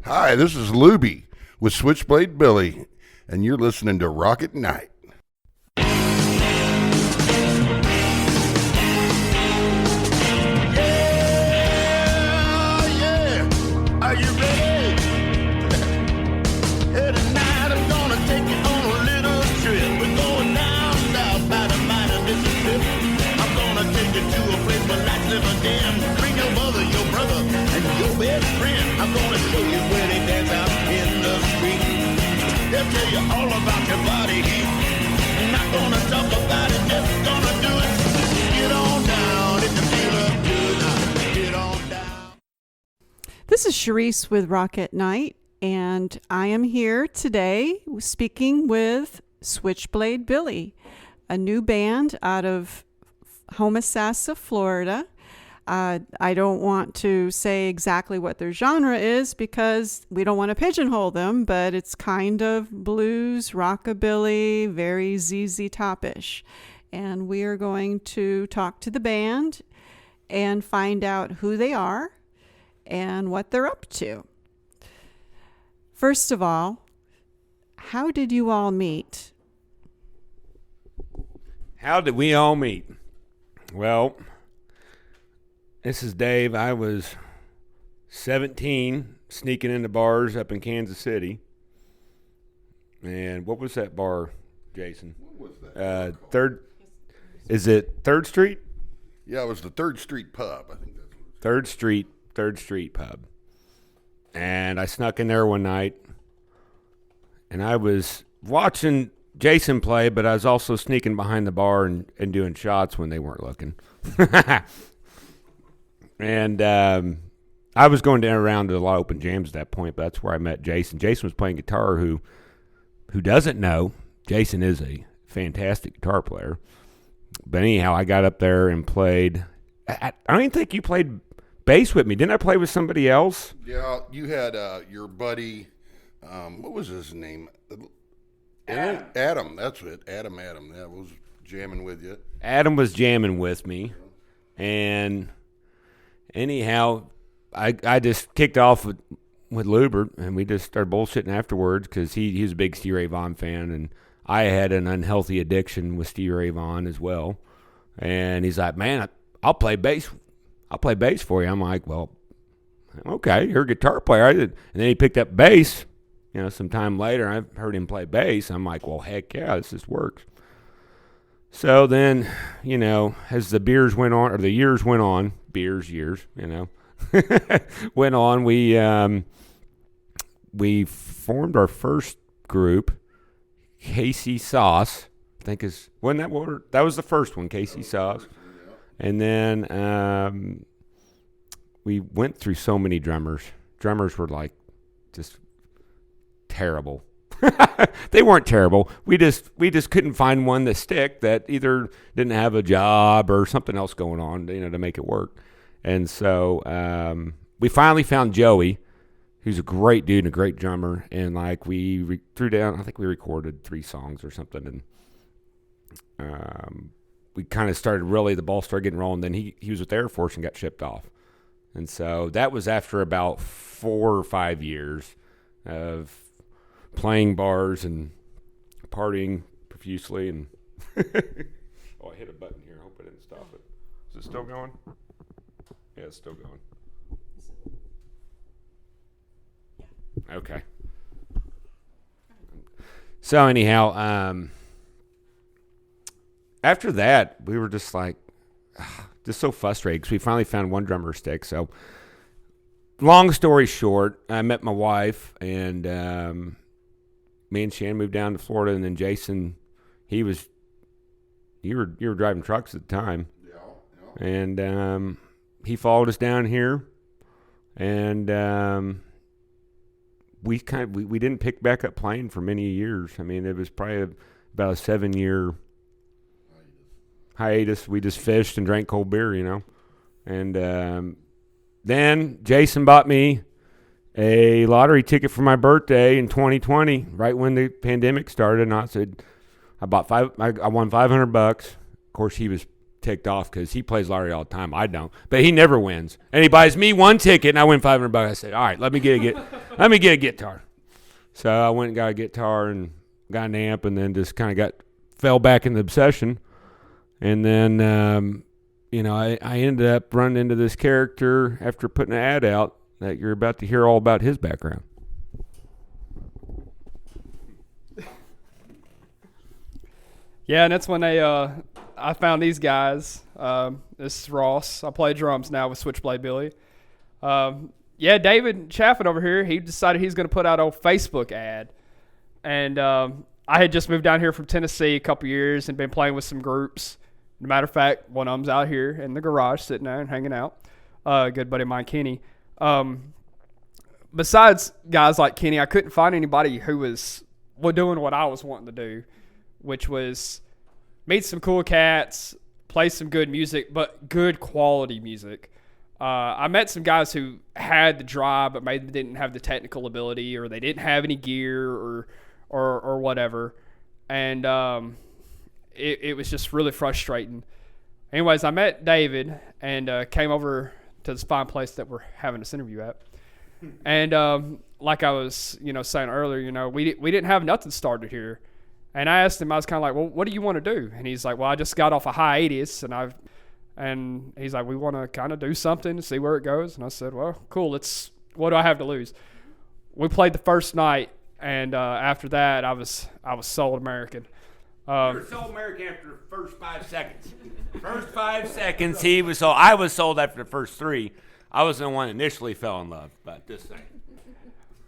Hi, this is Luby with Switchblade Billi, and you're listening to Rock at Night. Are you ready? Hey, tonight I'm gonna take you on a little trip. We're going down south by the mighty Mississippi. I'm gonna take you to a place where lights never dim. Bring your mother, your brother, and your best friend. I'm gonna show you where they dance out in the street. They'll tell you all about your body heat. I'm not gonna talk about it, just gonna do it. Get on down if you feel up good. Get on down. This is Charisse with Rock at Night, and I am here today speaking with Switchblade Billi, a new band out of Homosassa, Florida. I don't want to say exactly what their genre is because we don't want to pigeonhole them, but it's kind of blues, rockabilly, very ZZ Top-ish. And we are going to talk to the band and find out who they are and what they're up to. First of all, how did you all meet? How did we all meet? Well, this is Dave. I was 17, sneaking into bars up in Kansas City. And what was that bar, Jason? What was that? Is it 3rd Street? Yeah, it was the 3rd Street Pub. I think that's what it's 3rd Street Pub. And I snuck in there one night, and I was watching Jason play, but I was also sneaking behind the bar and doing shots when they weren't looking. And I was going around to a lot of open jams at that point, but that's where I met Jason. Jason was playing guitar. Who doesn't know, Jason is a fantastic guitar player. But anyhow, I got up there and played. I don't even think you played bass with me. Didn't I play with somebody else? Yeah, you had your buddy, what was his name? Adam, that's it. Adam, that was jamming with you. Adam was jamming with me. And anyhow, I just kicked off with Lubert, and we just started bullshitting afterwards because he's a big Stevie Ray Vaughan fan, and I had an unhealthy addiction with Stevie Ray Vaughan as well. And he's like, man, I'll play bass for you. I'm like, well, okay, you're a guitar player. And then he picked up bass. Some time later, I heard him play bass. I'm like, well, heck yeah, this just works. So then, as the years went on, went on, we formed our first group, Casey Sauce, I think wasn't that what? That was the first one, Casey Sauce. And then we went through so many drummers. Drummers were like just terrible. They weren't terrible. We just couldn't find one that stick that either didn't have a job or something else going on, to make it work. And so we finally found Joey, who's a great dude and a great drummer. And like we threw down, I think we recorded 3 songs or something, and we kind of started the ball started getting rolling. Then he was with the Air Force and got shipped off. And so that was after about 4 or 5 years of playing bars and partying profusely. And oh, I hit a button here. I hope I didn't stop it. Is it still going? Yeah, it's still going. Okay. So anyhow, after that, we were just like, just so frustrated because we finally found one drummer stick. So, long story short, I met my wife, and me and Shannon moved down to Florida, and then Jason, you were driving trucks at the time, Yeah. and he followed us down here, and we didn't pick back up playing for many years. I mean, it was probably about a 7-year hiatus. We just fished and drank cold beer, and then Jason bought me a lottery ticket for my birthday in 2020, right when the pandemic started. And I said, I won $500. Of course, he was ticked off because he plays lottery all the time. I don't, but he never wins. And he buys me one ticket, and I win $500. I said, all right, let me get let me get a guitar. So I went and got a guitar and got an amp, and then just kind of fell back in the obsession. And then, I ended up running into this character after putting an ad out that you're about to hear all about his background. Yeah, and that's when I found these guys. This is Ross. I play drums now with Switchblade Billi. David Chaffin over here, he decided he's going to put out a Facebook ad. And I had just moved down here from Tennessee a couple years and been playing with some groups. As a matter of fact, one of them's out here in the garage sitting there and hanging out. A good buddy of mine, Kenny. Besides guys like Kenny, I couldn't find anybody who was doing what I was wanting to do, which was meet some cool cats, play some good music, but good quality music. I met some guys who had the drive, but maybe didn't have the technical ability, or they didn't have any gear, or whatever. And it was just really frustrating. Anyways, I met David and came over to this fine place that we're having this interview at. And like I was, saying earlier, we didn't have nothing started here. And I asked him, I was kind of like, well, what do you want to do? And he's like, well, I just got off a hiatus, and he's like, we want to kind of do something to see where it goes. And I said, well, cool. What do I have to lose? We played the first night, and after that, I was sold American. You were sold American after the first 5 seconds. First 5 seconds, he was sold. I was sold after the first 3. I was the one that initially fell in love, but this thing.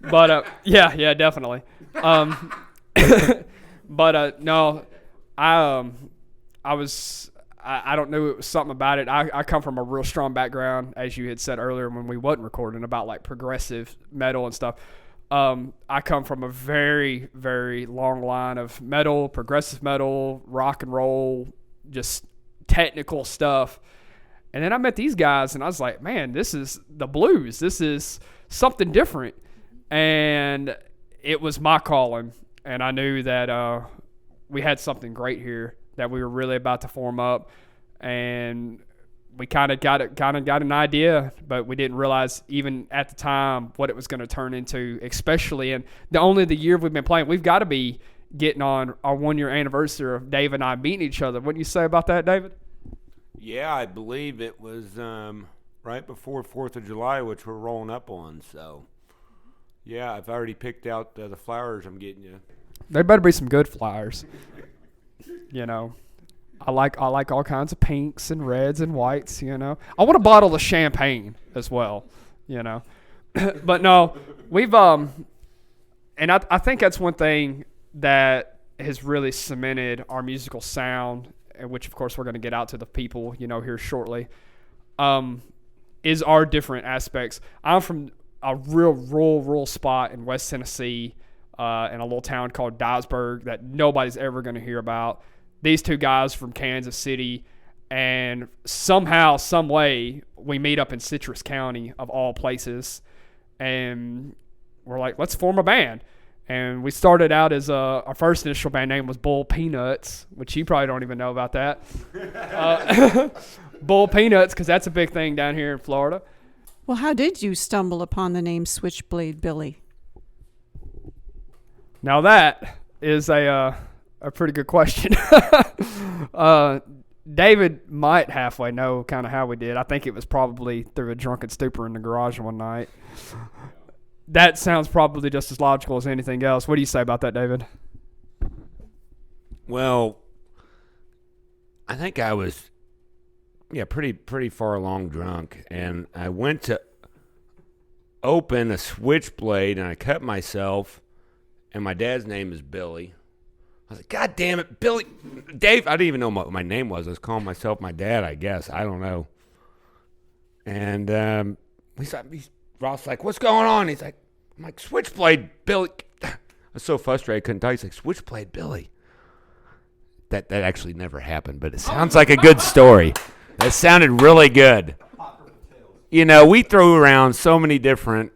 But yeah, definitely. But no, I don't know, it was something about it. I come from a real strong background, as you had said earlier when we wasn't recording, about like progressive metal and stuff. I come from a very, very long line of metal, progressive metal, rock and roll, just technical stuff. And then I met these guys, and I was like, man, this is the blues. This is something different. And it was my calling. And I knew that we had something great here that we were really about to form up. And we kind of got an idea, but we didn't realize even at the time what it was going to turn into, especially in the year we've been playing. We've got to be getting on our 1-year anniversary of Dave and I meeting each other. What do you say about that, David? Yeah, I believe it was right before 4th of July, which we're rolling up on. So, yeah, I've already picked out the flowers I'm getting you. There better be some good flowers. I like all kinds of pinks and reds and whites, I want a bottle of champagne as well, But no, we've and I think that's one thing that has really cemented our musical sound, which of course we're going to get out to the people, here shortly, is our different aspects. I'm from a real rural spot in West Tennessee, in a little town called Dyersburg that nobody's ever going to hear about. These two guys from Kansas City, and somehow, some way, we meet up in Citrus County, of all places, and we're like, let's form a band. And we started out as our first initial band name was Bull Peanuts, which you probably don't even know about that. Bull Peanuts, because that's a big thing down here in Florida. Well, how did you stumble upon the name Switchblade Billi? Now that is a pretty good question. David might halfway know kind of how we did. I think it was probably through a drunken stupor in the garage one night. That sounds probably just as logical as anything else. What do you say about that, David? Well, I think I was, pretty far along drunk, and I went to open a switchblade, and I cut myself, and my dad's name is Billy. I was like, God damn it, Billy. Dave, I didn't even know what my name was. I was calling myself my dad, I guess. I don't know. And Ross like, what's going on? I'm like, Switchblade Billi. I was so frustrated I couldn't talk. He's like, Switchblade Billi. That actually never happened, but it sounds like a good story. It sounded really good. We throw around so many different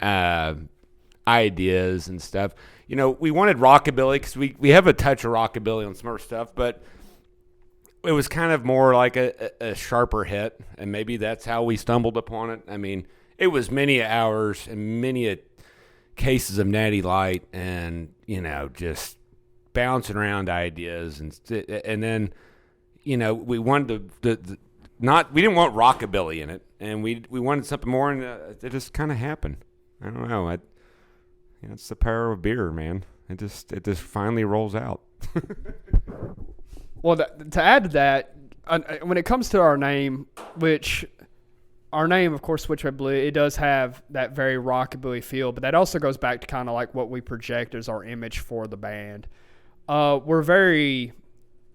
ideas and stuff. We wanted rockabilly because we have a touch of rockabilly on some of our stuff, but it was kind of more like a sharper hit, and maybe that's how we stumbled upon it. I mean, it was many hours and many cases of Natty Light and, just bouncing around ideas. And then, we wanted we didn't want rockabilly in it. And we wanted something more, and it just kind of happened. I don't know. It's the power of beer, man. It just finally rolls out. Well, to add to that, when it comes to our name, of course, Switchblade Billi, it does have that very rockabilly feel, but that also goes back to kind of like what we project as our image for the band.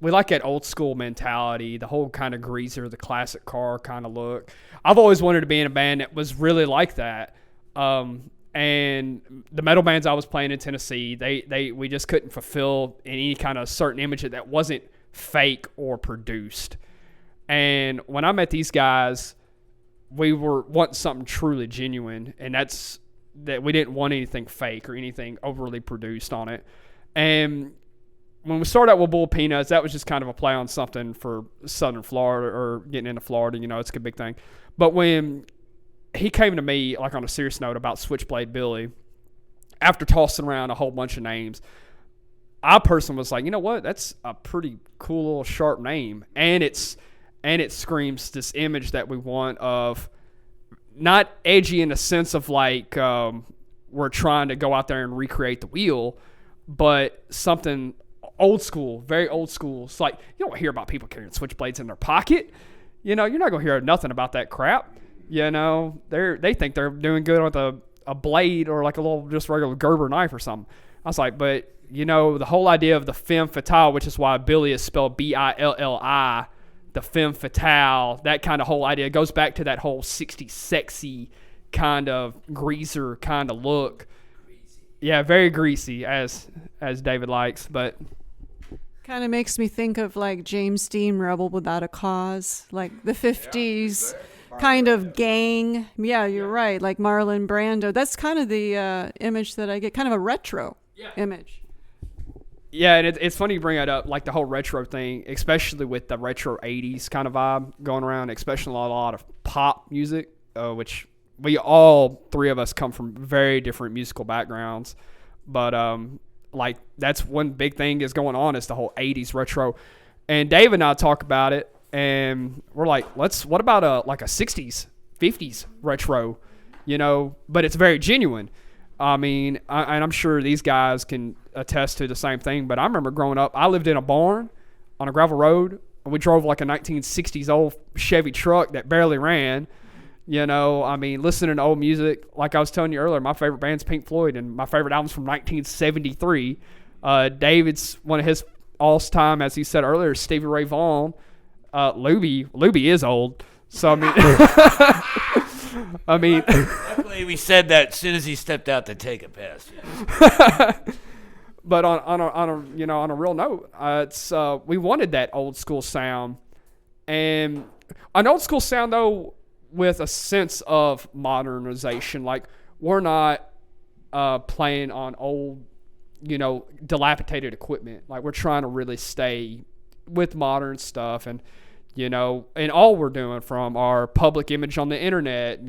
We like that old school mentality, the whole kind of greaser, the classic car kind of look. I've always wanted to be in a band that was really like that. And the metal bands I was playing in Tennessee, we just couldn't fulfill any kind of certain image that wasn't fake or produced. And when I met these guys, we were wanting something truly genuine, and that's that we didn't want anything fake or anything overly produced on it. And when we started out with Bull Peanuts, that was just kind of a play on something for Southern Florida or getting into Florida. It's a big thing. But when he came to me, like on a serious note, about Switchblade Billi, after tossing around a whole bunch of names, I personally was like, you know what? That's a pretty cool little sharp name. And it screams this image that we want of not edgy in the sense of like we're trying to go out there and recreate the wheel, but something old school, very old school. It's like, you don't hear about people carrying switchblades in their pocket. You're not going to hear nothing about that crap. They think they're doing good with a blade or like a little just regular Gerber knife or something. I was like, but the whole idea of the femme fatale, which is why Billy is spelled Billi, the femme fatale, that kind of whole idea goes back to that whole 60s sexy kind of greaser kind of look. Yeah, very greasy as David likes, but Kind of makes me think of like James Dean, Rebel Without a Cause, like the 50s kind of gang. Yeah, you're right. Like Marlon Brando. That's kind of the image that I get, kind of a retro image. Yeah, and it's funny you bring that up, like the whole retro thing, especially with the retro 80s kind of vibe going around, especially a lot of pop music, which we all three of us come from very different musical backgrounds. But like that's one big thing is going on is the whole 80s retro. And Dave and I talk about it, and we're like, what about a 60s, 50s retro, but it's very genuine. I mean, and I'm sure these guys can attest to the same thing, but I remember growing up, I lived in a barn on a gravel road, and we drove like a 1960s old Chevy truck that barely ran. I mean, listening to old music, like I was telling you earlier, my favorite band's Pink Floyd, and my favorite album's from 1973. David's one of his all-time, as he said earlier, Stevie Ray Vaughan. Luby is old, so I mean, I mean. Luckily, we said that as soon as he stepped out to take a piss. But on a real note, it's we wanted that old school sound, and an old school sound though with a sense of modernization. Like we're not playing on old, dilapidated equipment. Like we're trying to really stay with modern stuff, and and all we're doing from our public image on the internet,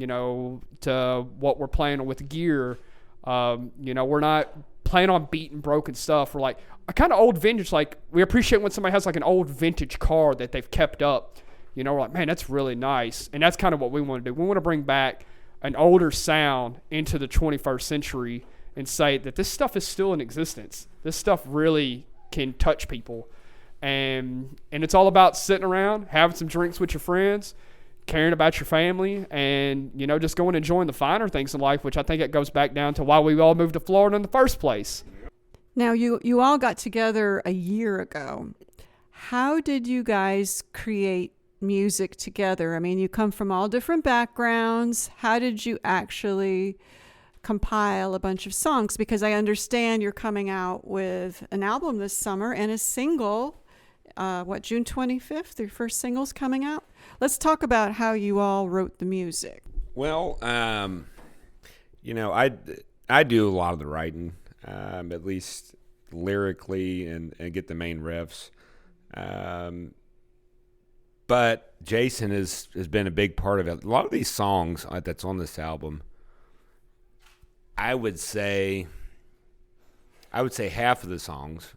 to what we're playing with gear. We're not playing on beat and broken stuff. We're like a kind of old vintage. Like we appreciate when somebody has like an old vintage car that they've kept up. We're like, man, that's really nice. And that's kind of what we want to do. We want to bring back an older sound into the 21st century and say that this stuff is still in existence. This stuff really can touch people. And it's all about sitting around, having some drinks with your friends, caring about your family, and, just going and enjoying the finer things in life, which I think it goes back down to why we all moved to Florida in the first place. Now, you all got together a year ago. How did you guys create music together? I mean, you come from all different backgrounds. How did you actually compile a bunch of songs? Because I understand you're coming out with an album this summer and a single, June 25th? Your first single's coming out? Let's talk about how you all wrote the music. Well, I do a lot of the writing, at least lyrically, and get the main riffs. But Jason has been a big part of it. A lot of these songs that's on this album, I would say half of the songs.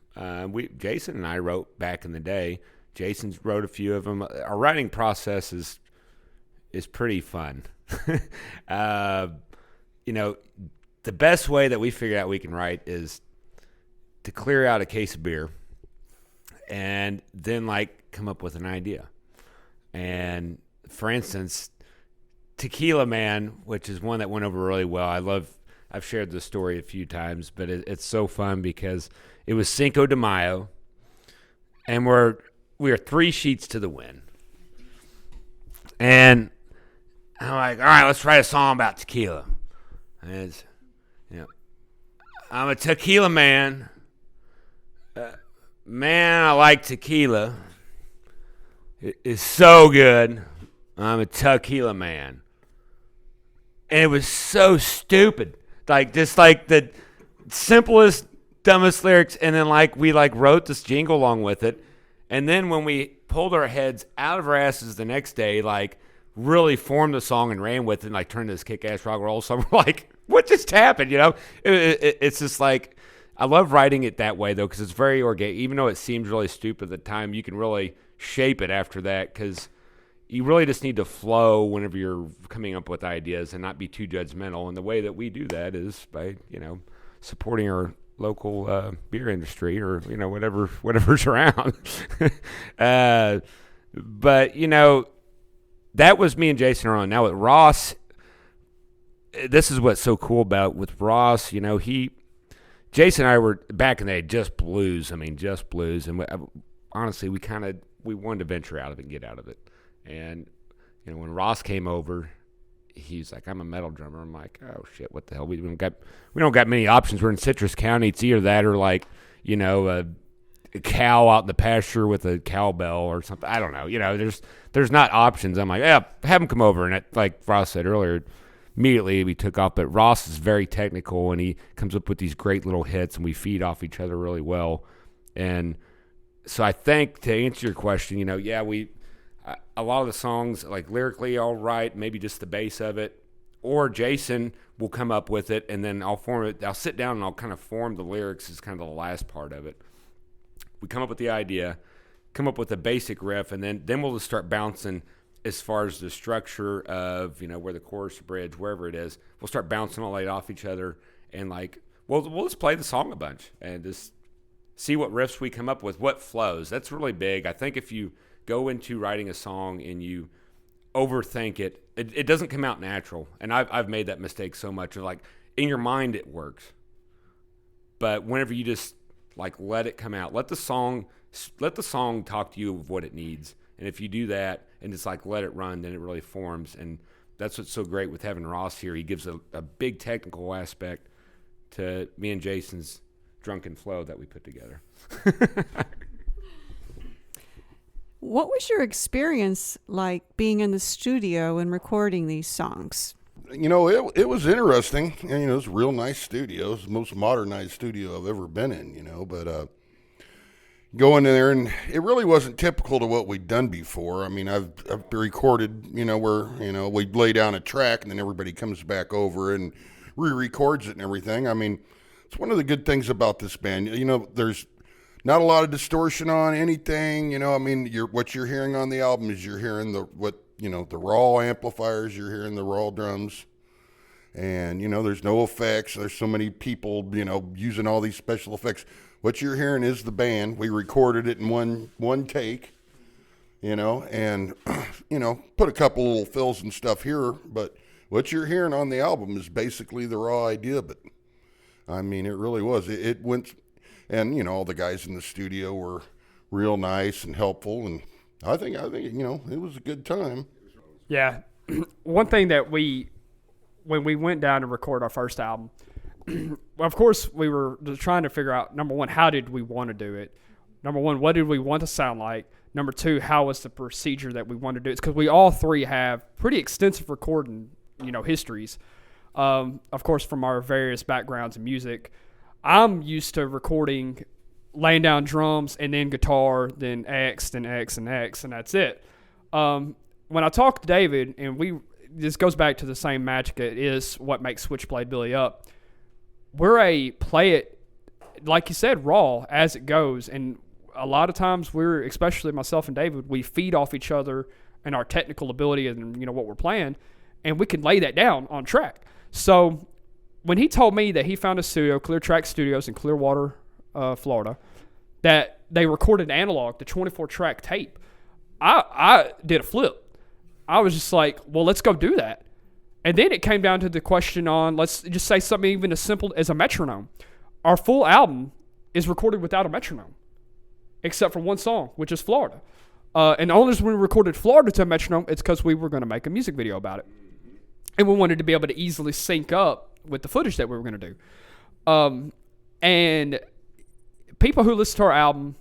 Jason and I wrote back in the day. Jason wrote a few of them. Our writing process is pretty fun. You know, the best way that we figured out we can write is to clear out a case of beer and then like come up with an idea. And for instance, Tequila Man, which is one that went over really well. I've shared this story a few times, but it's so fun because it was Cinco de Mayo, and we are 3 sheets to the wind. And I'm like, all right, let's write a song about tequila. And it's, I'm a tequila man. Man, I like tequila. It's so good. I'm a tequila man. And it was so stupid. Like, just like the simplest, dumbest lyrics. And then we wrote this jingle along with it. And then when we pulled our heads out of our asses the next day, really formed the song and ran with it and turned this kick-ass rock and roll song. We're like, what just happened? It's just I love writing it that way though, because it's very organic. Even though it seems really stupid at the time, you can really shape it after that, because you really just need to flow whenever you're coming up with ideas and not be too judgmental. And the way that we do that is by supporting our local beer industry, or whatever's around. But that was me and Jason on. Now with Ross, this is what's so cool about with Ross. Jason and I were back in the day just blues. Just blues, and honestly, we wanted to venture out of it and get out of it. And when Ross came over, he's like, "I'm a metal drummer." I'm like, "Oh shit, what the hell? We don't got many options. We're in Citrus County. It's either that or a cow out in the pasture with a cowbell or something. I don't know. There's not options." I'm like, "Yeah, have him come over." And like Ross said earlier, immediately we took off. But Ross is very technical, and he comes up with these great little hits, and we feed off each other really well. And so I think, to answer your question, a lot of the songs, lyrically, I'll write maybe just the bass of it, or Jason will come up with it, and then I'll form it. I'll sit down and I'll kind of form the lyrics as kind of the last part of it. We come up with the idea, come up with a basic riff, and then we'll just start bouncing as far as the structure of, where the chorus, bridge, wherever it is. We'll start bouncing all that off each other, and we'll just play the song a bunch and just see what riffs we come up with, what flows. That's really big. I think if you go into writing a song and you overthink it, it doesn't come out natural. And I've made that mistake so much. In your mind it works, but whenever you just let it come out, let the song talk to you of what it needs. And if you do that and just let it run, then it really forms. And that's what's so great with having Ross here. He gives a big technical aspect to me and Jason's drunken flow that we put together. What was your experience like being in the studio and recording these songs? It was interesting. And, it's a real nice studio. It's the most modernized studio I've ever been in, but going in there, and it really wasn't typical to what we'd done before. I've recorded, where, we lay down a track and then everybody comes back over and re-records it and everything. It's one of the good things about this band. There's not a lot of distortion on anything. What you're hearing on the album is you're hearing the raw amplifiers, you're hearing the raw drums, and there's no effects. There's so many people using all these special effects. What you're hearing is the band. We recorded it in one take, and put a couple little fills and stuff here, but what you're hearing on the album is basically the raw idea. But it really was. It went. And, all the guys in the studio were real nice and helpful. And I think, it was a good time. Yeah. One thing that when we went down to record our first album, of course, we were just trying to figure out, number one, how did we want to do it? Number one, what did we want to sound like? Number two, how was the procedure that we wanted to do it? It's because we all three have pretty extensive recording, histories. Of course, from our various backgrounds in music. I'm used to recording, laying down drums and then guitar, then X, then X, and X, and that's it. When I talked to David, and this goes back to the same magic it is what makes Switchblade Billi up. we're a play it, like you said, raw as it goes. And a lot of times especially myself and David, we feed off each other and our technical ability and, what we're playing, and we can lay that down on track. So when he told me that he found a studio, Clear Track Studios in Clearwater, Florida, that they recorded analog, the 24-track tape, I did a flip. I was just like, well, let's go do that. And then it came down to the question on, let's just say something even as simple as a metronome. Our full album is recorded without a metronome, except for one song, which is Florida. And the only reason we recorded Florida to a metronome, it's because we were going to make a music video about it. And we wanted to be able to easily sync up with the footage that we were going to do. And people who listen to our album,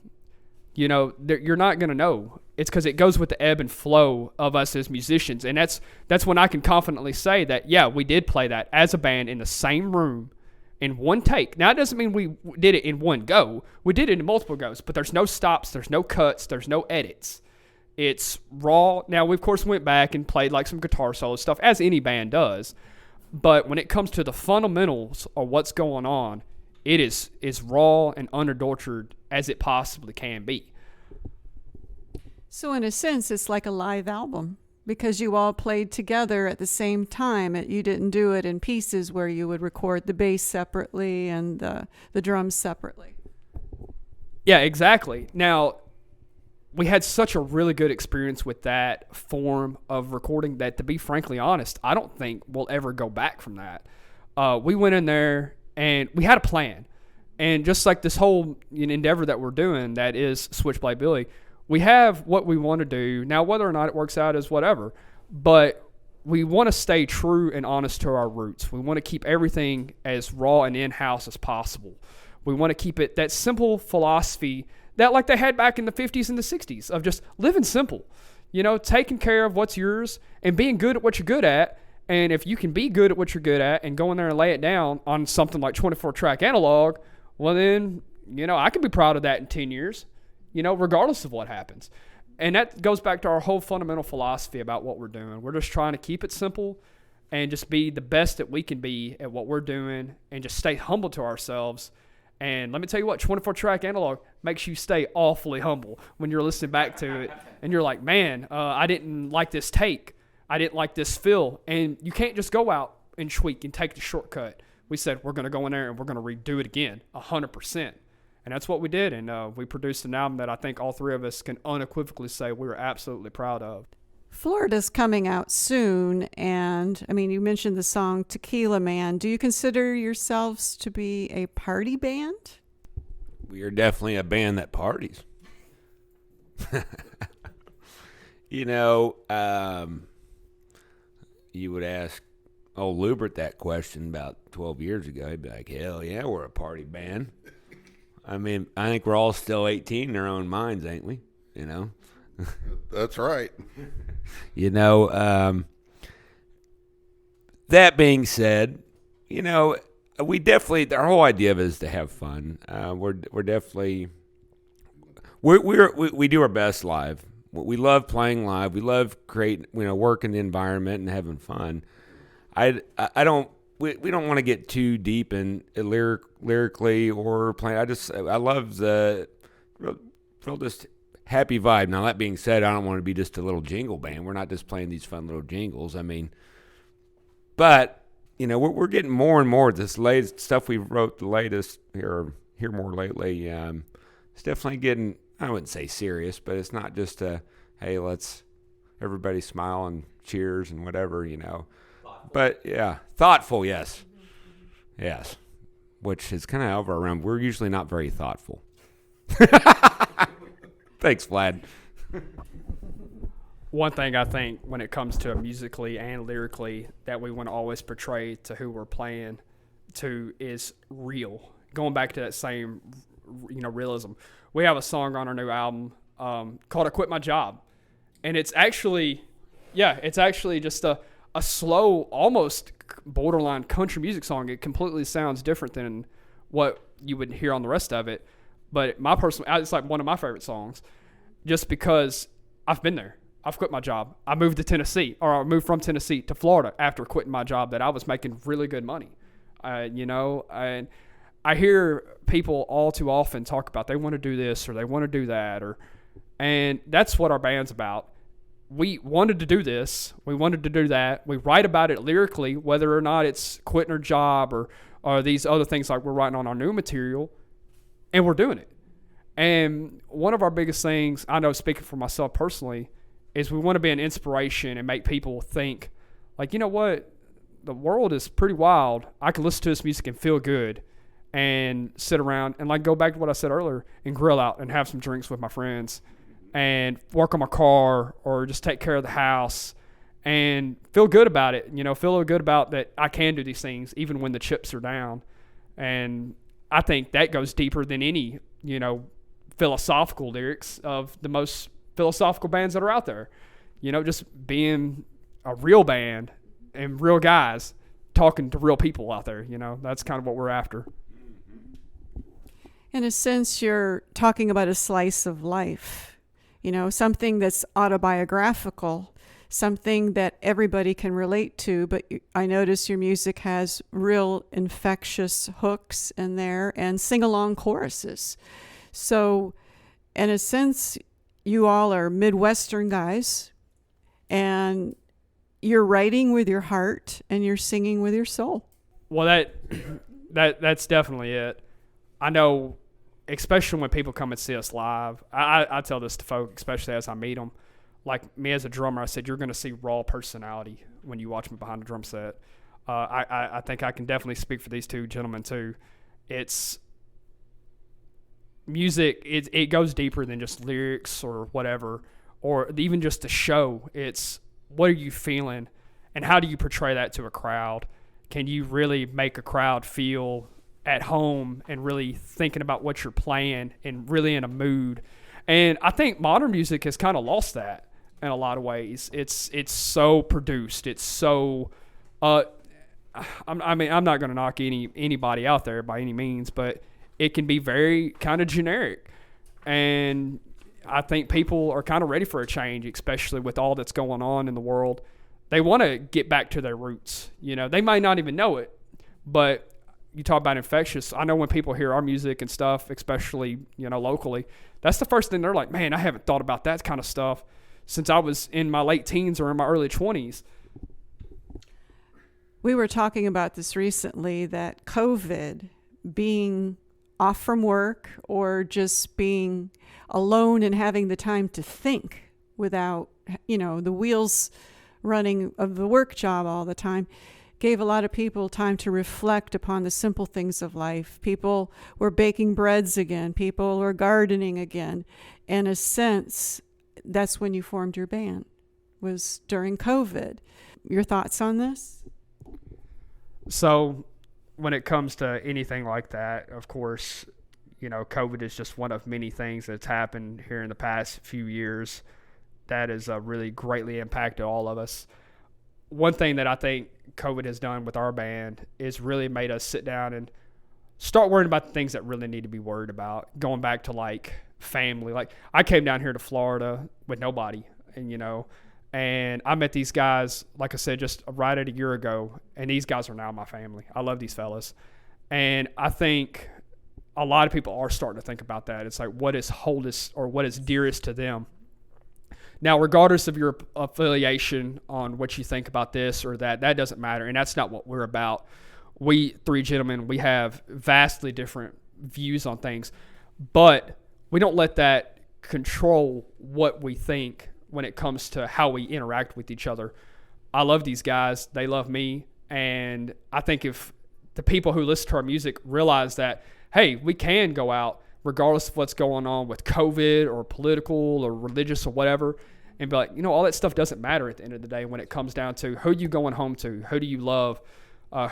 you're not going to know. It's because it goes with the ebb and flow of us as musicians. And that's when I can confidently say that, yeah, we did play that as a band in the same room in one take. Now, it doesn't mean we did it in one go. We did it in multiple goes, but there's no stops, there's no cuts, there's no edits. It's raw. Now, we, of course, went back and played like some guitar solo stuff, as any band does. But when it comes to the fundamentals of what's going on, it is raw and unadulterated as it possibly can be. So in a sense, it's like a live album because you all played together at the same time. You didn't do it in pieces where you would record the bass separately and the drums separately. Yeah, exactly. Now, we had such a really good experience with that form of recording that, to be frankly honest, I don't think we'll ever go back from that. We went in there and we had a plan. And just like this whole endeavor that we're doing, that is Switchblade Billi, we have what we want to do. Now, whether or not it works out is whatever, but we want to stay true and honest to our roots. We want to keep everything as raw and in-house as possible. We want to keep it that simple philosophy that like they had back in the 50s and the 60s of just living simple, taking care of what's yours and being good at what you're good at. And if you can be good at what you're good at and go in there and lay it down on something like 24-track analog, well then, I can be proud of that in 10 years. Regardless of what happens. And that goes back to our whole fundamental philosophy about what we're doing. We're just trying to keep it simple and just be the best that we can be at what we're doing and just stay humble to ourselves. And let me tell you what, 24-track analog makes you stay awfully humble when you're listening back to it. And you're like, man, I didn't like this take. I didn't like this fill. And you can't just go out and tweak and take the shortcut. We said, we're going to go in there and we're going to redo it again, 100%. And that's what we did, and we produced an album that I think all three of us can unequivocally say we were absolutely proud of. Florida's coming out soon, and, you mentioned the song Tequila Man. Do you consider yourselves to be a party band? We are definitely a band that parties. You would ask old Lubert that question about 12 years ago. He'd be like, hell yeah, we're a party band. I think we're all still 18 in our own minds, ain't we? That's right. That being said, we definitely, our whole idea of it is to have fun. We're definitely, we do our best live. We love playing live. We love creating, working the environment and having fun. We don't want to get too deep in lyrically or playing. I love the real just happy vibe. Now, that being said, I don't want to be just a little jingle band. We're not just playing these fun little jingles. But, we're getting more and more. This latest stuff we wrote, the latest here more lately, it's definitely getting, I wouldn't say serious, but it's not just hey, let's everybody smile and cheers and whatever, But yeah, thoughtful, yes, which is kind of over around. We're usually not very thoughtful. Thanks, Vlad. One thing I think when it comes to musically and lyrically that we want to always portray to who we're playing to is real. Going back to that same, realism. We have a song on our new album called "I Quit My Job," and it's actually just a slow, almost borderline country music song. It completely sounds different than what you would hear on the rest of it. But it's like one of my favorite songs just because I've been there. I've quit my job. I moved from Tennessee to Florida after quitting my job that I was making really good money. And I hear people all too often talk about they want to do this or they want to do that, and that's what our band's about. We wanted to do this. We wanted to do that. We write about it lyrically, whether or not it's quitting our job or these other things like we're writing on our new material, and we're doing it. And one of our biggest things, I know speaking for myself personally, is we want to be an inspiration and make people think, like, you know what? The world is pretty wild. I can listen to this music and feel good and sit around and like go back to what I said earlier and grill out and have some drinks with my friends and work on my car or just take care of the house and feel good about it. Feel good about that I can do these things even when the chips are down. And I think that goes deeper than any, philosophical lyrics of the most philosophical bands that are out there. Just being a real band and real guys talking to real people out there. That's kind of what we're after. In a sense, you're talking about a slice of life, something that's autobiographical, something that everybody can relate to. But I notice your music has real infectious hooks in there and sing-along choruses. So in a sense, you all are Midwestern guys, and you're writing with your heart and you're singing with your soul. Well, that's definitely it. I know, especially when people come and see us live, I tell this to folk, especially as I meet them. Like me as a drummer, I said, you're going to see raw personality when you watch me behind the drum set. I think I can definitely speak for these two gentlemen too. It's music, it goes deeper than just lyrics or whatever, or even just the show. It's what are you feeling and how do you portray that to a crowd? Can you really make a crowd feel at home and really thinking about what you're playing and really in a mood? And I think modern music has kind of lost that in a lot of ways. It's so produced. It's so I'm not going to knock anybody out there by any means, but it can be very kind of generic. And I think people are kind of ready for a change, especially with all that's going on in the world. They want to get back to their roots. They might not even know it, but you talk about infectious. I know when people hear our music and stuff, especially, locally, that's the first thing they're like, man, I haven't thought about that kind of stuff since I was in my late teens or in my early 20s. We were talking about this recently, that COVID, being off from work or just being alone and having the time to think without, the wheels running of the work job all the time, gave a lot of people time to reflect upon the simple things of life. People were baking breads again. People were gardening again. In a sense, that's when you formed your band, was during COVID. Your thoughts on this? So when it comes to anything like that, of course, COVID is just one of many things that's happened here in the past few years that has really greatly impacted all of us. One thing that I think COVID has done with our band is really made us sit down and start worrying about the things that really need to be worried about. Going back to like family. Like I came down here to Florida with nobody, and I met these guys, like I said, just right at a year ago, and these guys are now my family. I love these fellas. And I think a lot of people are starting to think about that. It's like, what is oldest or what is dearest to them? Now, regardless of your affiliation on what you think about this or that doesn't matter, and that's not what we're about. We three gentlemen, we have vastly different views on things, but we don't let that control what we think when it comes to how we interact with each other. I love these guys. They love me. And I think if the people who listen to our music realize that, hey, we can go out regardless of what's going on with COVID or political or religious or whatever, and be like, all that stuff doesn't matter at the end of the day when it comes down to who you going home to, who do you love,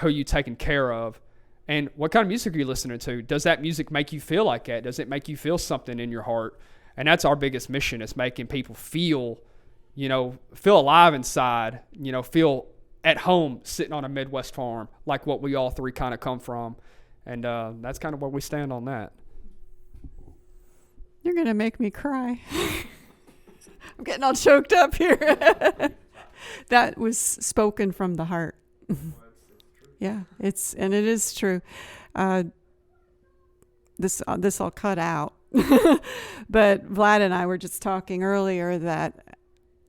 who you taking care of, and what kind of music are you listening to? Does that music make you feel like that? Does it make you feel something in your heart? And that's our biggest mission, is making people feel alive inside, feel at home sitting on a Midwest farm, like what we all three kind of come from. And that's kind of where we stand on that. You're going to make me cry. I'm getting all choked up here. That was spoken from the heart. Yeah, it is true. This I'll cut out. But Vlad and I were just talking earlier that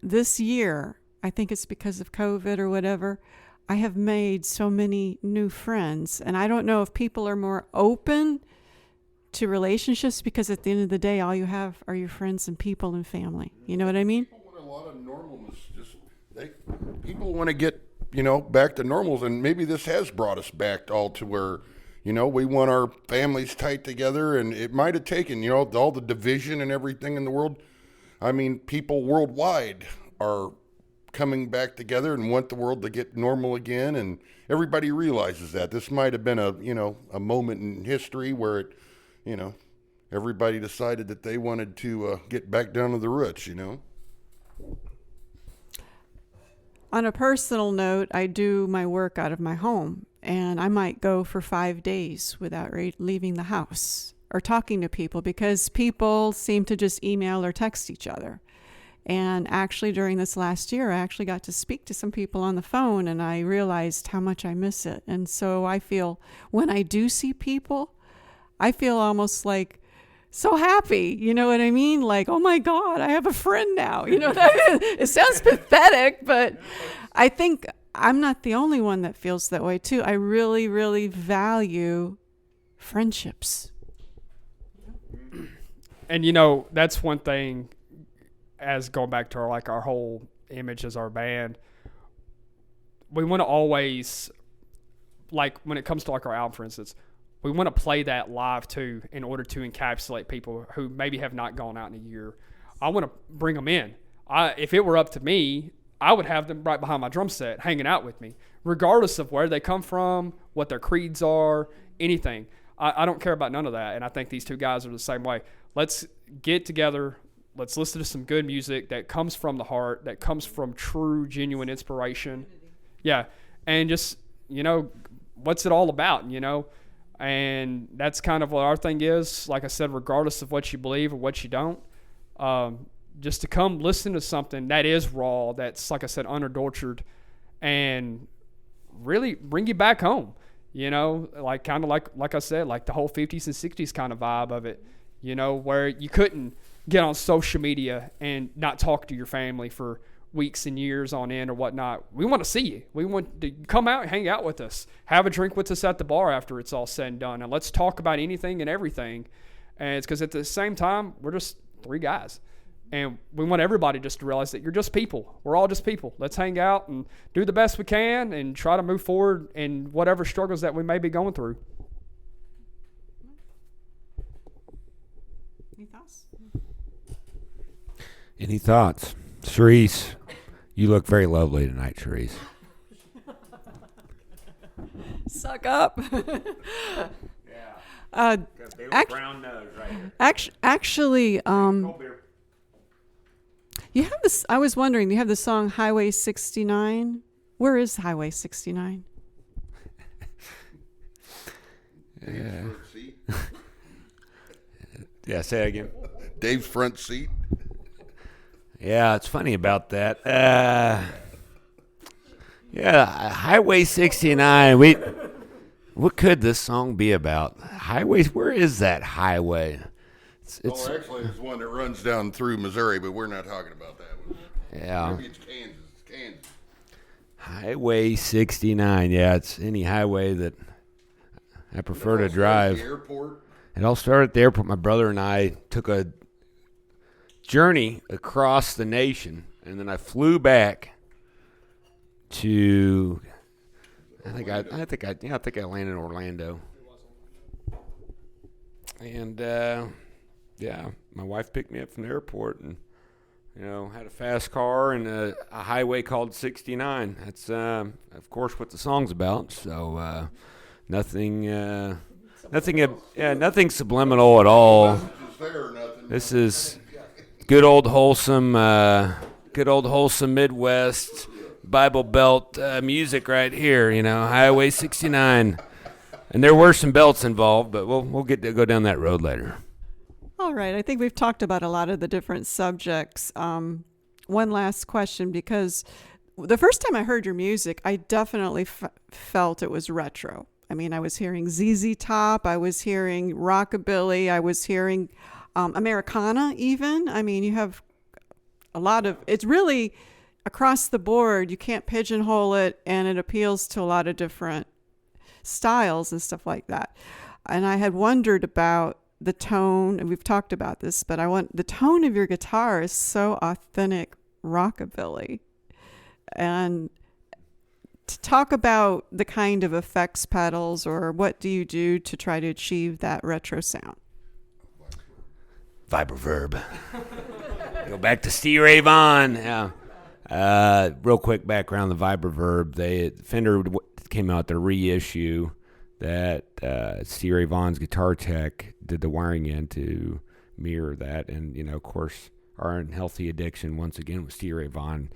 this year, I think it's because of COVID or whatever, I have made so many new friends. And I don't know if people are more open to relationships because at the end of the day, all you have are your friends and people and family. You know what I mean? People want a lot of normalness. People want to get, back to normals. And maybe this has brought us back all to where, we want our families tight together. And it might have taken, all the division and everything in the world. I mean, people worldwide are coming back together and want the world to get normal again, and everybody realizes that this might have been a moment in history where it, everybody decided that they wanted to get back down to the roots. On a personal note, I do my work out of my home, and I might go for 5 days without leaving the house or talking to people because people seem to just email or text each other. And actually, during this last year, I actually got to speak to some people on the phone, and I realized how much I miss it. And so I feel when I do see people, I feel almost like so happy. You know what I mean? Like, oh my God, I have a friend now. It sounds pathetic, but I think I'm not the only one that feels that way too. I really, really value friendships. And that's one thing. As going back to our whole image as our band, we want to always, like when it comes to like our album, for instance, we want to play that live too in order to encapsulate people who maybe have not gone out in a year. I want to bring them in. If it were up to me, I would have them right behind my drum set hanging out with me, regardless of where they come from, what their creeds are, anything. I don't care about none of that, and I think these two guys are the same way. Let's get together. Let's listen to some good music that comes from the heart, that comes from true, genuine inspiration. Yeah. And just, what's it all about, And that's kind of what our thing is. Like I said, regardless of what you believe or what you don't, just to come listen to something that is raw, that's, like I said, unadulterated, and really bring you back home, like kind of like I said, like the whole 50s and 60s kind of vibe of it, where you couldn't get on social media and not talk to your family for weeks and years on end or whatnot. We want to see you. We want to come out and hang out with us. Have a drink with us at the bar after it's all said and done. And let's talk about anything and everything. And it's because at the same time, we're just three guys. And we want everybody just to realize that you're just people. We're all just people. Let's hang out and do the best we can and try to move forward in whatever struggles that we may be going through. Any thoughts? Any thoughts? Charisse, you look very lovely tonight, Charisse. Suck up. Brown nose right here. Actually, you have this. I was wondering, you have the song Highway 69. Where is Highway 69? Yeah. Seat. Yeah, say it again. Dave's front seat. Yeah, it's funny about that. Highway 69. What could this song be about? Highways. Where is that highway? It's actually, there's one that runs down through Missouri, but we're not talking about that one. Yeah. Maybe it's Kansas. It's Kansas. Highway 69. Yeah, it's any highway that I prefer to drive. The airport. It all started at the airport. My brother and I took a journey across the nation, and then I flew back to. I think I landed in Orlando. And my wife picked me up from the airport, and had a fast car and a highway called 69. That's of course what the song's about. So nothing subliminal at all. This is good old wholesome Midwest Bible Belt music right here. Highway 69. And there were some belts involved, but we'll get to go down that road later. All right. I think we've talked about a lot of the different subjects. One last question, because the first time I heard your music, I definitely felt it was retro. I mean, I was hearing ZZ Top, I was hearing rockabilly, I was hearing Americana even. I mean, you have a lot of, it's really across the board. You can't pigeonhole it, and it appeals to a lot of different styles and stuff like that. And I had wondered about the tone, and we've talked about this, but the tone of your guitar is so authentic rockabilly. And to talk about the kind of effects pedals, or what do you do to try to achieve that retro sound? Vibroverb. Go back to Stevie Ray Vaughan. Yeah. Real quick background on the Vibroverb. Fender came out the reissue that Stevie Ray Vaughan's guitar tech did the wiring in to mirror that. And, of course, our unhealthy addiction once again was Stevie Ray Vaughan.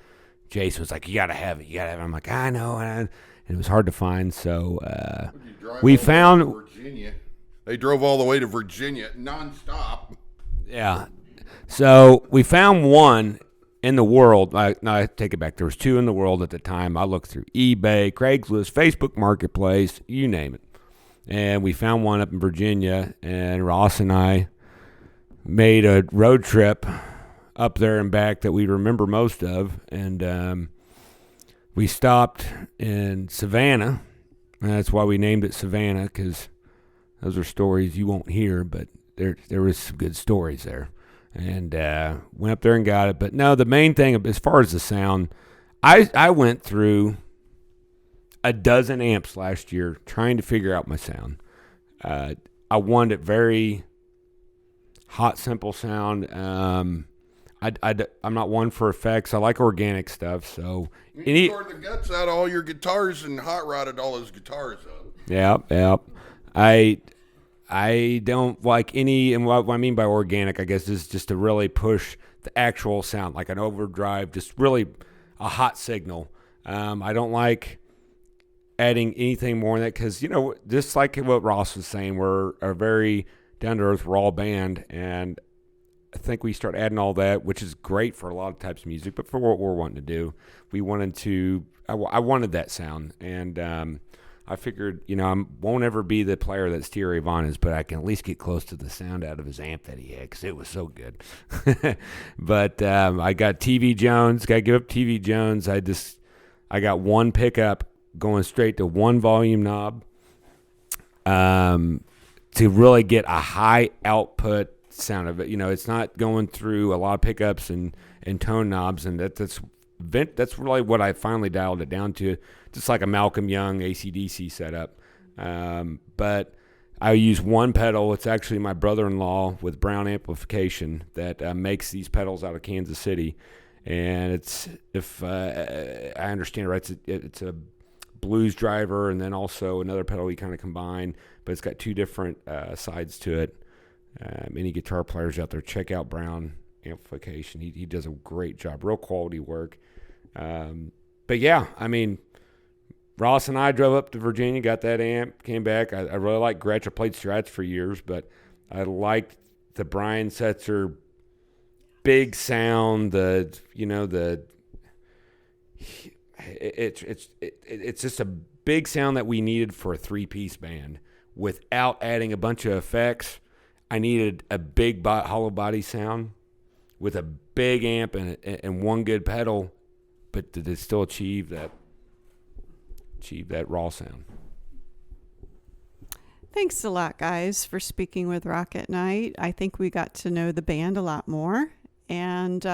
Jason was like, you got to have it. You got to have it. I'm like, I know. And it was hard to find. So we found Virginia. They drove all the way to Virginia nonstop. Yeah. So we found one in the world. I take it back. There was two in the world at the time. I looked through eBay, Craigslist, Facebook Marketplace, you name it. And we found one up in Virginia. And Ross and I made a road trip up there and back that we remember most of. And we stopped in Savannah. And that's why we named it Savannah, because those are stories you won't hear, but there was some good stories there. And went up there and got it. But no, the main thing, as far as the sound, I went through a dozen amps last year trying to figure out my sound. I wanted it very hot, simple sound. I'm not one for effects. I like organic stuff. So you tore the guts out of all your guitars and hot rodded all those guitars up. Yeah. I don't like any, and what I mean by organic, I guess, is just to really push the actual sound, like an overdrive, just really a hot signal. I don't like adding anything more than that because, just like what Ross was saying, we're a very down-to-earth, raw band, and I think we start adding all that, which is great for a lot of types of music, but for what we're wanting to do, I wanted that sound, and I figured, I won't ever be the player that Stevie Ray Vaughan is, but I can at least get close to the sound out of his amp that he had because it was so good. But I got TV Jones. Got to give up TV Jones. I got one pickup going straight to one volume knob to really get a high output sound of it. It's not going through a lot of pickups and tone knobs, and that's really what I finally dialed it down to, just like a Malcolm Young AC/DC setup. But I use one pedal. It's actually my brother-in-law with Brown Amplification that makes these pedals out of Kansas City. And it's, if I understand it right, it's a blues driver and then also another pedal we kind of combine, but it's got two different sides to it. Any guitar players out there, check out Brown Amplification. He does a great job, real quality work. But yeah, Ross and I drove up to Virginia, got that amp, came back. I really like Gretsch. I played Strats for years, but I liked the Brian Setzer big sound. It's just a big sound that we needed for a 3-piece band without adding a bunch of effects. I needed a big hollow body sound with a big amp and one good pedal, but to still achieve that raw sound. Thanks a lot, guys, for speaking with Rock at Night. I think we got to know the band a lot more. And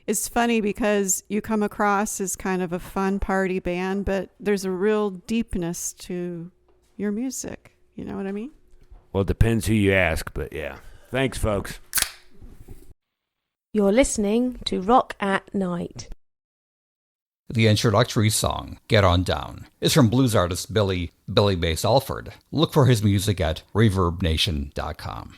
it's funny because you come across as kind of a fun party band, but there's a real deepness to your music. You know what I mean? Well, it depends who you ask, but yeah. Thanks, folks. You're listening to Rock at Night. The introductory song, Get On Down, is from blues artist Billy Bass Alford. Look for his music at ReverbNation.com.